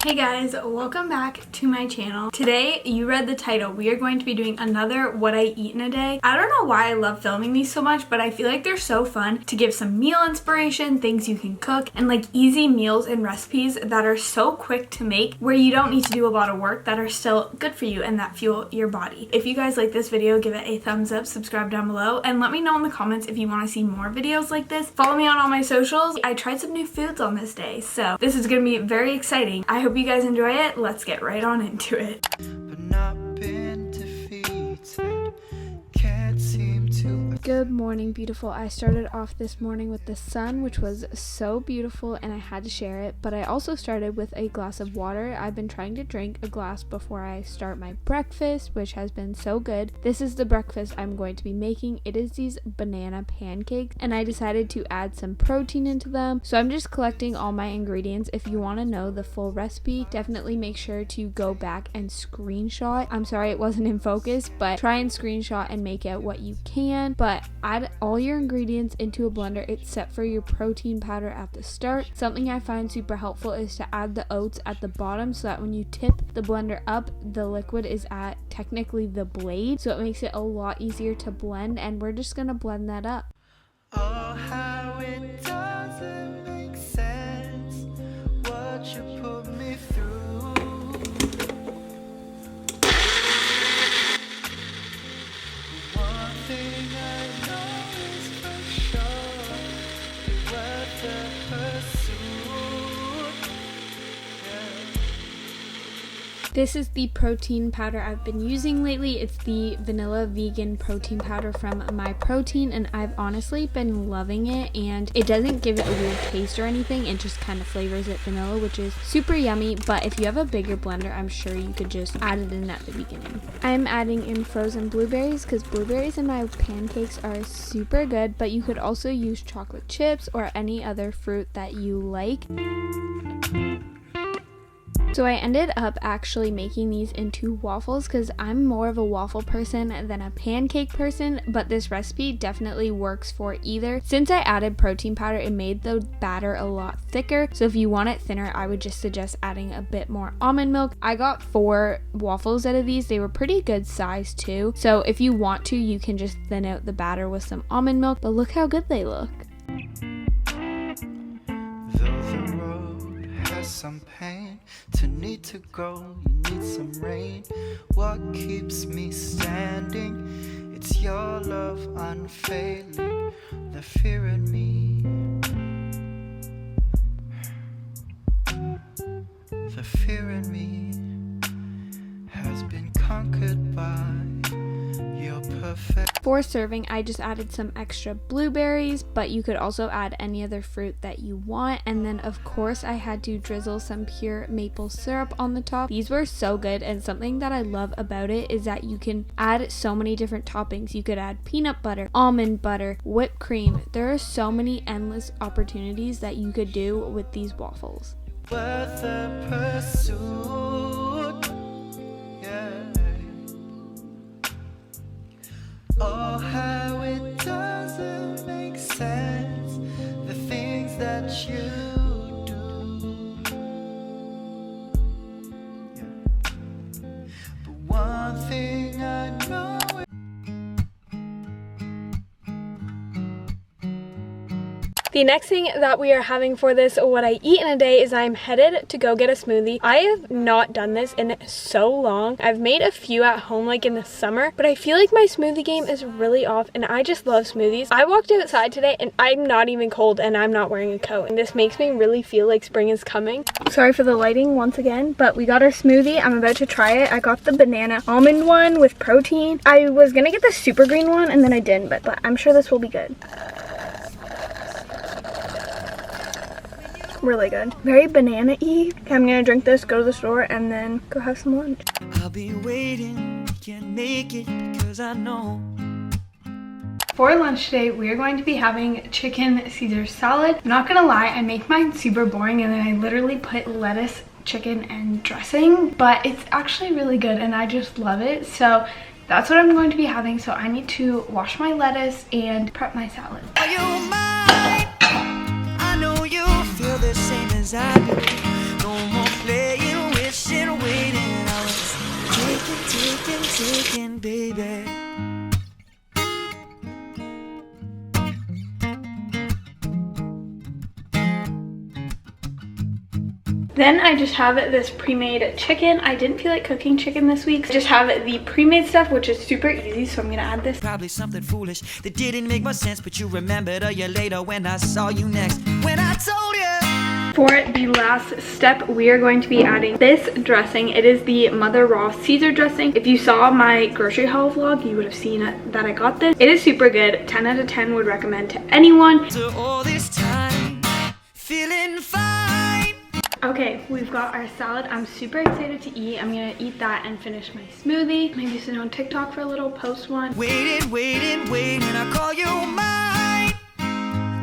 Hey guys, welcome back to my channel. Today, you read the title, we are going to be doing another what I eat in a day. I don't know why I love filming these so much, but I feel like they're so fun to give some meal inspiration, things you can cook, and like easy meals and recipes that are so quick to make where you don't need to do a lot of work that are still good for you and that fuel your body. If you guys like this video, give it a thumbs up, subscribe down below, and let me know in the comments if you want to see more videos like this. Follow me on all my socials. I tried some new foods on this day, so this is going to be very exciting. I hope you guys enjoy it. Let's get right on into it. But not been defeated. Can't seem to. Good morning, beautiful. I started off this morning with the sun, which was so beautiful, and I had to share it, but I also started with a glass of water. I've been trying to drink a glass before I start my breakfast, which has been so good. This is the breakfast I'm going to be making. It is these banana pancakes, and I decided to add some protein into them, so I'm just collecting all my ingredients. If you want to know the full recipe, definitely make sure to go back and screenshot. I'm sorry it wasn't in focus, but try and screenshot and make out what you can. But add all your ingredients into a blender except for your protein powder at the start. Something I find super helpful is to add the oats at the bottom so that when you tip the blender up, the liquid is at technically the blade, so it makes it a lot easier to blend, and we're just gonna blend that up. Oh, how it doesn't make sense what you put me through. One thing I know is for sure, worth the pursuit. Yeah. This is the protein powder I've been using lately. It's the vanilla vegan protein powder from My Protein, and I've honestly been loving it, and it doesn't give it a weird taste or anything. It just kind of flavors it vanilla, which is super yummy. But if you have a bigger blender, I'm sure you could just add it in at the beginning. I'm adding in frozen blueberries because blueberries in my pancakes are super good, but you could also use chocolate chips or any other fruit that you like. So I ended up actually making these into waffles because I'm more of a waffle person than a pancake person, but this recipe definitely works for either. Since I added protein powder, it made the batter a lot thicker, so if you want it thinner, I would just suggest adding a bit more almond milk. I got 4 waffles out of these. They were pretty good size too, so if you want to, you can just thin out the batter with some almond milk, but look how good they look. Though the road has some pain, to need to go, you need some rain. What keeps me standing? It's your love unfailing, the fear in me. The fear in me has been conquered by your perfect. For serving, I just added some extra blueberries, but you could also add any other fruit that you want. And then of course I had to drizzle some pure maple syrup on the top. These were so good, and something that I love about it is that you can add so many different toppings. You could add peanut butter, almond butter, whipped cream. There are so many endless opportunities that you could do with these waffles. Worth the pursuit. Yeah. Oh, how it doesn't make sense, the things that you do. Yeah. But one thing I know. The next thing that we are having for this what I eat in a day is I'm headed to go get a smoothie. I have not done this in so long. I've made a few at home like in the summer, but I feel like my smoothie game is really off, and I just love smoothies. I walked outside today and I'm not even cold, and I'm not wearing a coat, and this makes me really feel like spring is coming. Sorry for the lighting once again, but we got our smoothie. I'm about to try it. I got the banana almond one with protein. I was gonna get the super green one and then I didn't, but I'm sure this will be good. Really good. Very banana-y. Okay, I'm gonna drink this, go to the store, and then go have some lunch. I'll be waiting, can't make it because I know. For lunch today, we are going to be having chicken Caesar salad. I'm not gonna lie, I make mine super boring, and then I literally put lettuce, chicken, and dressing, but it's actually really good, and I just love it. So that's what I'm going to be having. So I need to wash my lettuce and prep my salad. Are you mine? I know you feel the same as I do. No more playing Then I just have this pre-made chicken. I didn't feel like cooking chicken this week. I just have the pre-made stuff, which is super easy, so I'm gonna add this. Probably something foolish that didn't make much sense, but you remembered a year later when I saw you next. When I told you. For the last step, we are going to be adding this dressing. It is the Mother Raw Caesar dressing. If you saw my grocery haul vlog, you would have seen that I got this. It is super good. 10 out of 10 would recommend to anyone. To all this time, feeling fine. Okay, we've got our salad. I'm super excited to eat. I'm gonna eat that and finish my smoothie. Maybe sit on TikTok for a little, post one. Waiting, I call you mine.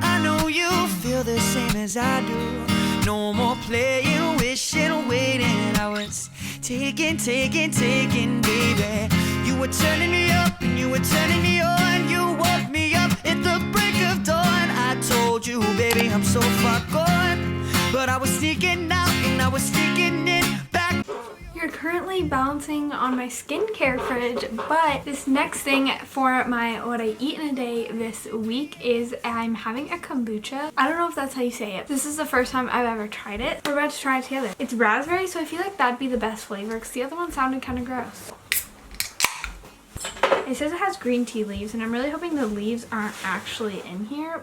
I know you feel the same as I do. No more playing, wishing, waiting. I was taking, baby. You were turning me up and you were turning me on. You woke me up at the break of dawn. I told you, baby, I'm so far gone. But I was sneaking out and I was sneaking in back. You're currently balancing on my skincare fridge, but this next thing for my what I eat in a day this week is I'm having a kombucha. I don't know if that's how you say it. This is the first time I've ever tried it. We're about to try it together. It's raspberry, so I feel like that'd be the best flavor because the other one sounded kind of gross. It says it has green tea leaves, and I'm really hoping the leaves aren't actually in here.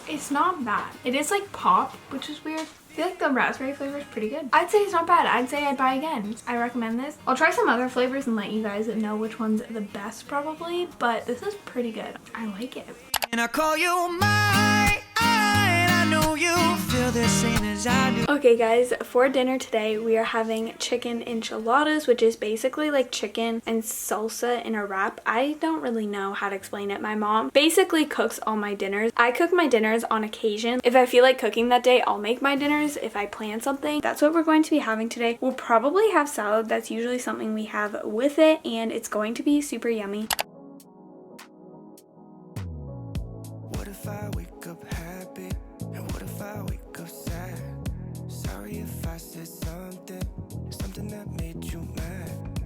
It's not bad. It is like pop, which is weird. I feel like the raspberry flavor is pretty good. I'd say it's not bad. I'd say I'd buy again. I recommend this. I'll try some other flavors and let you guys know which one's the best probably, but this is pretty good. I like it. And I call you mine. I know you feel the same as I do. Okay guys, for dinner today we are having chicken enchiladas, which is basically like chicken and salsa in a wrap. I don't really know how to explain it. My mom basically cooks all my dinners. I cook my dinners on occasion. If I feel like cooking that day, I'll make my dinners. If I plan something, that's what we're going to be having today. We'll probably have salad. That's usually something we have with it, and it's going to be super yummy. What if I wake up happy? And what if I wake up sad? Sorry if I said something that made you mad.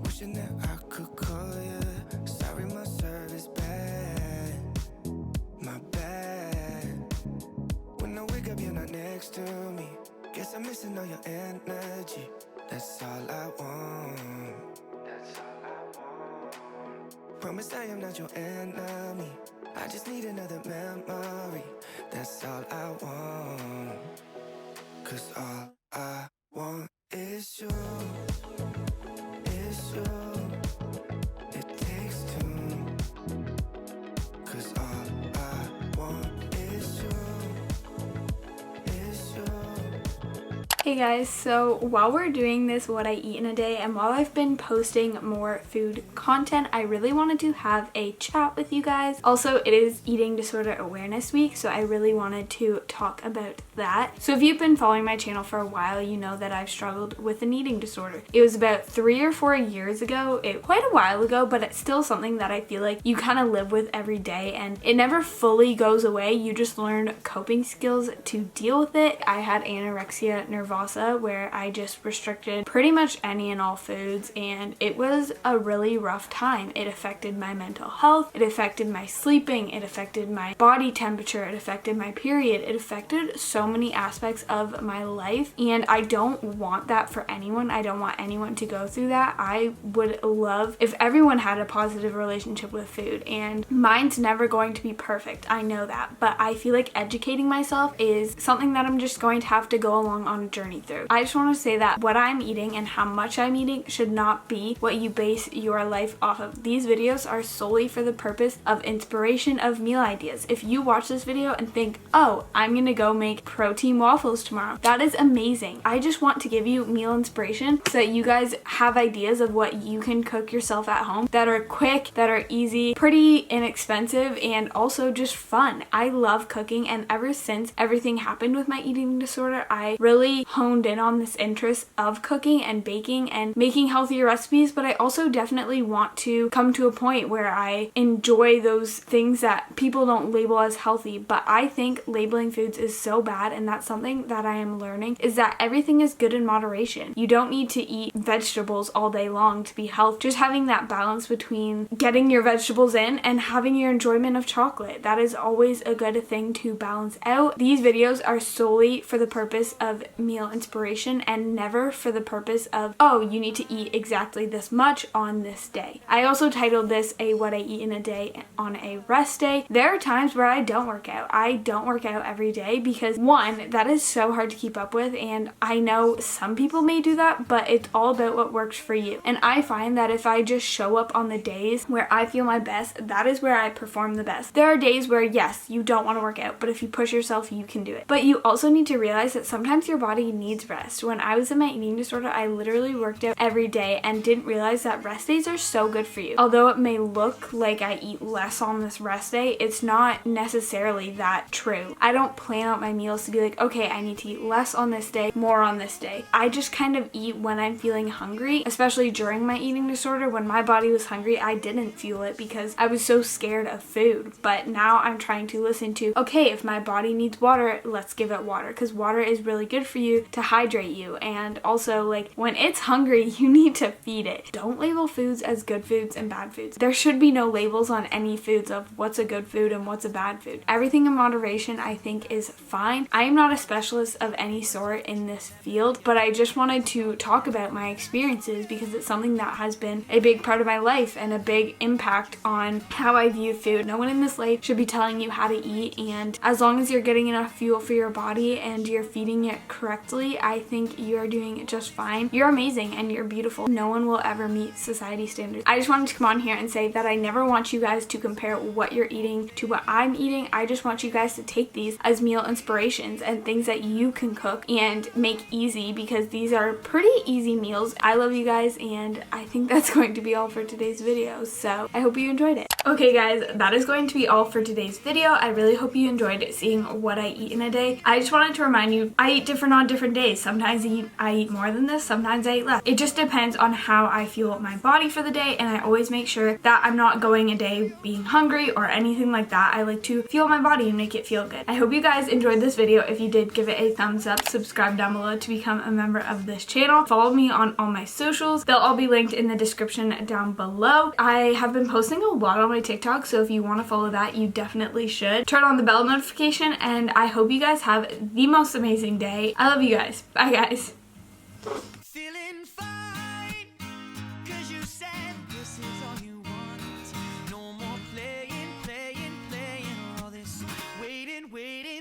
Wishing that I could call you. Sorry my service bad. My bad. When I wake up you're not next to me. Guess I'm missing all your energy. That's all I want. That's all I want. Promise I am not your enemy. I just need another memory. That's all I want. 'Cause all I want is you. Is you. It takes two. 'Cause all I want is you. Is you. Hey guys, so while we're doing this what I eat in a day, and while I've been posting more food content, I really wanted to have a chat with you guys. Also, it is Eating Disorder Awareness Week, so I really wanted to talk about that. So if you've been following my channel for a while, you know that I've struggled with an eating disorder. It was about 3 or 4 years ago, quite a while ago, but it's still something that I feel like you kind of live with every day, and it never fully goes away. You just learn coping skills to deal with it. I had anorexia nervosa, where I just restricted pretty much any and all foods, and it was a really rough time. It affected my mental health, it affected my sleeping, it affected my body temperature, it affected my period, it affected so many aspects of my life, and I don't want that for anyone. I don't want anyone to go through that. I would love if everyone had a positive relationship with food, and mine's never going to be perfect. I know that, but I feel like educating myself is something that I'm just going to have to go along on a journey through. I just want to say that what I'm eating and how much I'm eating should not be what you base your life off of. These videos are solely for the purpose of inspiration of meal ideas. If you watch this video and think, oh, I'm gonna go make protein waffles tomorrow, that is amazing. I just want to give you meal inspiration so that you guys have ideas of what you can cook yourself at home that are quick, that are easy, pretty inexpensive, and also just fun. I love cooking, and ever since everything happened with my eating disorder, I really honed in on this interest of cooking and baking and making healthier recipes, but I also definitely want to come to a point where I enjoy those things that people don't label as healthy. But I think labeling foods is so bad, and that's something that I am learning, is that everything is good in moderation. You don't need to eat vegetables all day long to be healthy. Just having that balance between getting your vegetables in and having your enjoyment of chocolate, that is always a good thing to balance out. These videos are solely for the purpose of meal inspiration and never for the purpose of, oh, you need to eat exactly this much on this day. I also titled this a what I eat in a day on a rest day. There are times where I don't work out. I don't work out every day because, one, that is so hard to keep up with, and I know some people may do that, but it's all about what works for you. And I find that if I just show up on the days where I feel my best, that is where I perform the best. There are days where, yes, you don't want to work out, but if you push yourself, you can do it. But you also need to realize that sometimes your body needs rest. When I was in my eating disorder, I literally worked out every day and didn't realize that rest days are so good for you. Although it may look like I eat less on this rest day, it's not necessarily that true. I don't plan out my meals to be like, okay, I need to eat less on this day, more on this day. I just kind of eat when I'm feeling hungry, especially during my eating disorder. When my body was hungry, I didn't feel it because I was so scared of food. But now I'm trying to listen to, okay, if my body needs water, let's give it water, because water is really good for you to hydrate you. And also, like, when it's hungry, you need to feed it. Don't label foods as good foods and bad foods. There should be no labels on any foods of what's a good food and what's a bad food. Everything in moderation, I think, is fine. I am not a specialist of any sort in this field, but I just wanted to talk about my experiences because it's something that has been a big part of my life and a big impact on how I view food. No one in this life should be telling you how to eat, and as long as you're getting enough fuel for your body and you're feeding it correctly, I think you're doing just fine. You're amazing and you're beautiful. No one will ever meet society standards. I just wanted to come on here and say that I never want you guys to compare what you're eating to what I'm eating. I just want you guys to take these as meal inspirations and things that you can cook and make easy, because these are pretty easy meals. I love you guys, and I think that's going to be all for today's video, so I hope you enjoyed it. Okay guys, that is going to be all for today's video. I really hope you enjoyed seeing what I eat in a day. I just wanted to remind you, I eat different on different days. Sometimes I eat more than this, sometimes I eat less. It just depends on how I feel my body for the day, and I always make sure that I'm not going a day being hungry or anything like that. I like to fuel my body and make it feel good. I hope you guys enjoyed this video. If you did, give it a thumbs up, subscribe down below to become a member of this channel. Follow me on all my socials. They'll all be linked in the description down below. I have been posting a lot on my TikTok, so if you want to follow that, you definitely should. Turn on the bell notification, and I hope you guys have the most amazing day. I love you guys. Bye guys.